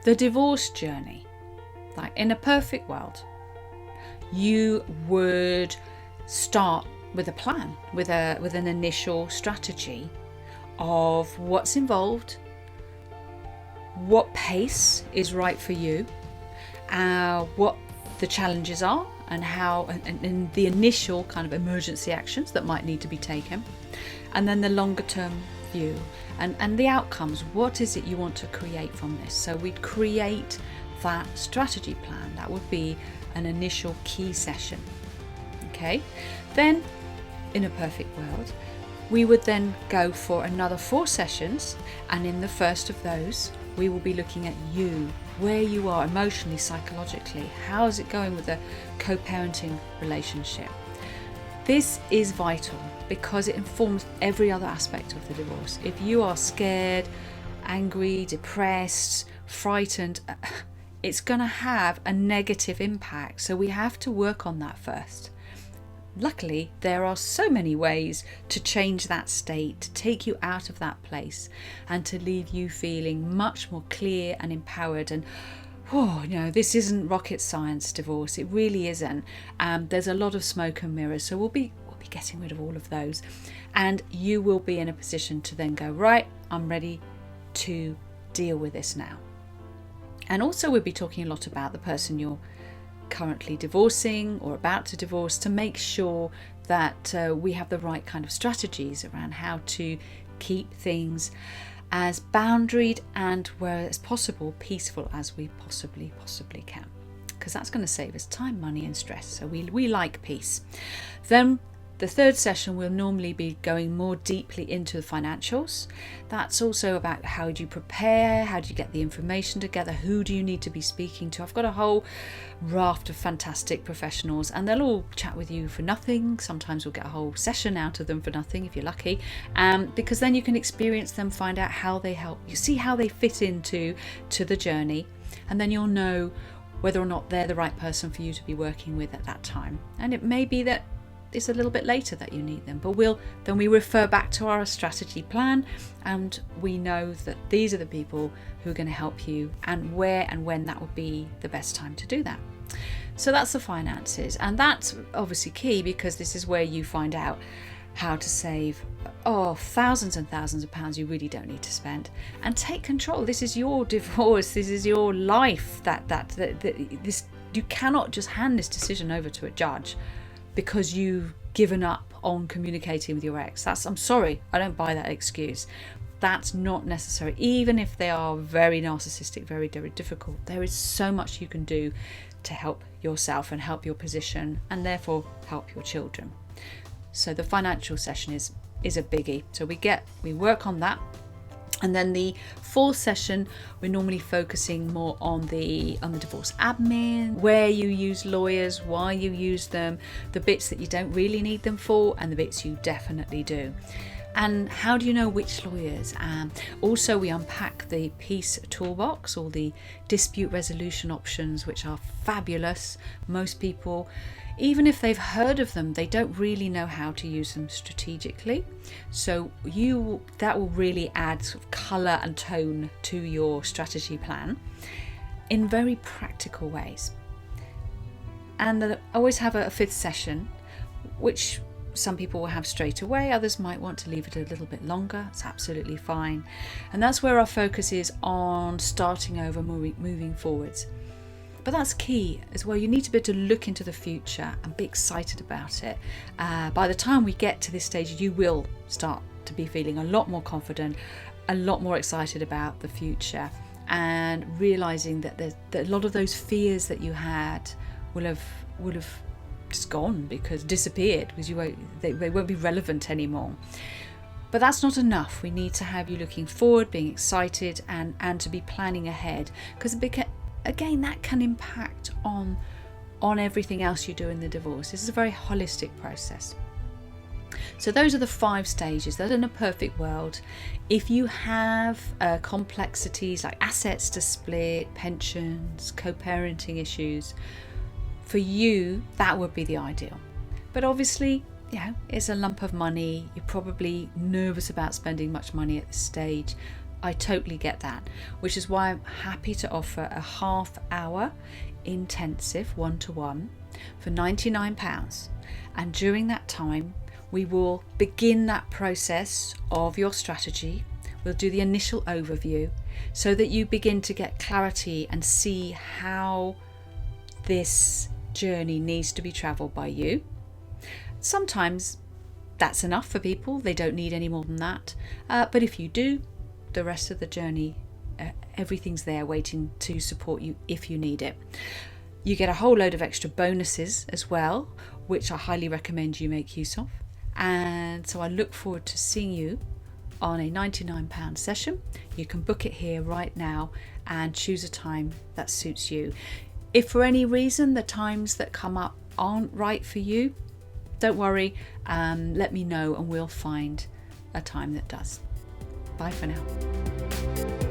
the divorce journey, like in a perfect world, you would start with a plan, with an initial strategy of what's involved, what pace is right for you, what the challenges are, and how, and the initial kind of emergency actions that might need to be taken, and then the longer term view and the outcomes. What is it you want to create from this? So we'd create that strategy plan. That would be an initial key session. Okay, then in a perfect world, we would then go for another 4 sessions, and in the first of those we will be looking at you, where you are emotionally, psychologically. How is it going with the co-parenting relationship? This is vital because it informs every other aspect of the divorce. If you are scared, angry, depressed, frightened, it's going to have a negative impact. So we have to work on that first. Luckily, there are so many ways to change that state, to take you out of that place and to leave you feeling much more clear and empowered. And this isn't rocket science, divorce. It really isn't. There's a lot of smoke and mirrors. So we'll be getting rid of all of those. And you will be in a position to then go, right, I'm ready to deal with this now. And also we'll be talking a lot about the person you're currently divorcing or about to divorce, to make sure that we have the right kind of strategies around how to keep things as boundaried and, where it's possible, peaceful as we possibly can, because that's going to save us time, money and stress. So we like peace. Then the third session will normally be going more deeply into the financials. That's also about how do you prepare, how do you get the information together, who do you need to be speaking to. I've got a whole raft of fantastic professionals and they'll all chat with you for nothing. Sometimes we'll get a whole session out of them for nothing if you're lucky, because then you can experience them, find out how they help you, see how they fit into the journey, and then you'll know whether or not they're the right person for you to be working with at that time. And it may be that it's a little bit later that you need them, but we refer back to our strategy plan, and we know that these are the people who are going to help you, and where and when that would be the best time to do that. So that's the finances, and that's obviously key, because this is where you find out how to save thousands and thousands of pounds you really don't need to spend, and take control. This is your divorce, this is your life. This, you cannot just hand this decision over to a judge because you've given up on communicating with your ex. I'm sorry, I don't buy that excuse. That's not necessary. Even if they are very narcissistic, very, very difficult, there is so much you can do to help yourself and help your position, and therefore help your children. So the financial session is a biggie. So we work on that. And then the fourth session, we're normally focusing more on the divorce admin, where you use lawyers, why you use them, the bits that you don't really need them for, and the bits you definitely do. And how do you know which lawyers? Also, we unpack the peace toolbox, or the dispute resolution options, which are fabulous. Most people, even if they've heard of them, they don't really know how to use them strategically. So that will really add sort of colour and tone to your strategy plan in very practical ways. And I always have a fifth session, which some people will have straight away, others might want to leave it a little bit longer. It's absolutely fine. And that's where our focus is on starting over, moving forwards. But that's key as well. You need to be able to look into the future and be excited about it. By the time we get to this stage, you will start to be feeling a lot more confident, a lot more excited about the future, and realizing that a lot of those fears that you had will have just gone, disappeared, because they won't be relevant anymore. But that's not enough. We need to have you looking forward, being excited, and to be planning ahead, because again, that can impact on everything else you do in the divorce. This is a very holistic process. So those are the 5 stages. That in a perfect world, if you have complexities like assets to split, pensions, co-parenting issues, for you, that would be the ideal. But obviously, it's a lump of money. You're probably nervous about spending much money at this stage. I totally get that, which is why I'm happy to offer a half-hour intensive one-to-one for £99. And during that time, we will begin that process of your strategy. We'll do the initial overview so that you begin to get clarity and see how this journey needs to be travelled by you. Sometimes that's enough for people. They don't need any more than that. But if you do, the rest of the journey, everything's there waiting to support you if you need it. You get a whole load of extra bonuses as well, which I highly recommend you make use of. And so I look forward to seeing you on a £99 session. You can book it here right now and choose a time that suits you. If for any reason the times that come up aren't right for you, don't worry, let me know and we'll find a time that does. Bye for now.